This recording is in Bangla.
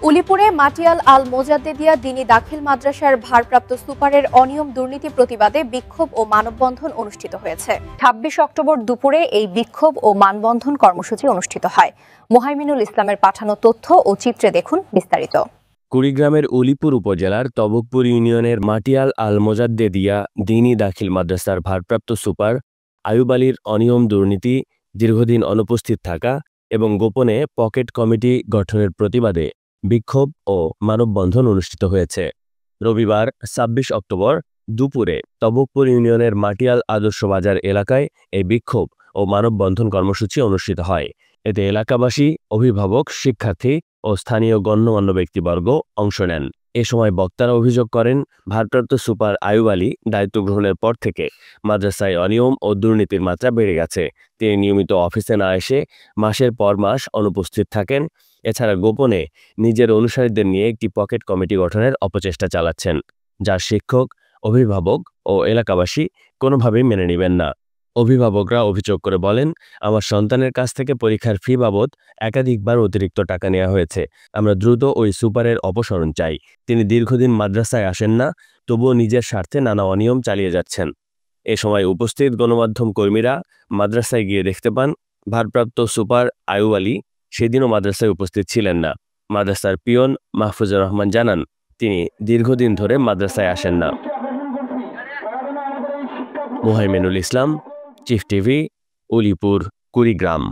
উলিপুরে মাটিয়াল আল মোজাদ্দেদিয়া দ্বীনী দাখিল মাদ্রাসার ভারপ্রাপ্ত সুপারের অনিয়ম দুর্নীতি প্রতিবাদে বিক্ষোভ ও মানববন্ধন অনুষ্ঠিত হয়েছে। ২৬ অক্টোবর দুপুরে এই বিক্ষোভ ও মানববন্ধন কর্মসূচি অনুষ্ঠিত হয়। মোহাইমিনুল ইসলামের পাঠানো তথ্য ও চিত্রে দেখুন বিস্তারিত। কুড়িগ্রামের উলিপুর উপজেলার তবকপুর ইউনিয়নের মাটিয়াল আল মোজাদ্দেদিয়া দ্বীনী দাখিল মাদ্রাসার ভারপ্রাপ্ত সুপার আয়ুব আলীর অনিয়ম দুর্নীতি, দীর্ঘদিন অনুপস্থিত থাকা এবং গোপনে পকেট কমিটি গঠনের প্রতিবাদে বিক্ষোভ ও মানববন্ধন অনুষ্ঠিত হয়েছে। রবিবার ২৬ অক্টোবর দুপুরে তবকপুর ইউনিয়নের মাটিয়াল আদর্শ বাজার এলাকায় এই বিক্ষোভ ও মানববন্ধন কর্মসূচি অনুষ্ঠিত হয়। এতে এলাকাবাসী, অভিভাবক, শিক্ষার্থী ও স্থানীয় গণ্যমান্য ব্যক্তিবর্গ অংশ নেন। এ সময় বক্তারা অভিযোগ করেন, ভারপ্রাপ্ত সুপার আয়ুব আলী দায়িত্ব গ্রহণের পর থেকে মাদ্রাসায় অনিয়ম ও দুর্নীতির মাত্রা বেড়ে গেছে। তিনি নিয়মিত অফিসে না এসে মাসের পর মাস অনুপস্থিত থাকেন। এছাড়া গোপনে নিজের অনুসারীদের নিয়ে একটি পকেট কমিটি গঠনের অপচেষ্টা চালাচ্ছেন, যা শিক্ষক, অভিভাবক ও এলাকাবাসী কোনোভাবেই মেনে নেবেন না। অভিভাবকরা অভিযোগ করে বলেন, আমার সন্তানের কাছ থেকে পরীক্ষার ফি বাবদ একাধিকবার অতিরিক্ত টাকা নেওয়া হয়েছে। আমরা দ্রুত ওই সুপারের অপসারণ চাই। তিনি দীর্ঘদিন মাদ্রাসায় আসেন না, তবুও নিজের স্বার্থে নানা অনিয়ম চালিয়ে যাচ্ছেন। এ সময় উপস্থিত গণমাধ্যম কর্মীরা মাদ্রাসায় গিয়ে দেখতে পান ভারপ্রাপ্ত সুপার আয়ুব আলী সেদিনও মাদ্রাসায় উপস্থিত ছিলেন না। মাদ্রাসার পিয়ন মাহফুজুর রহমান জানান, তিনি দীর্ঘদিন ধরে মাদ্রাসায় আসেন না। মোহাইমিনুল ইসলাম, চিফ টিভি, উলিপুর, কুড়িগ্রাম।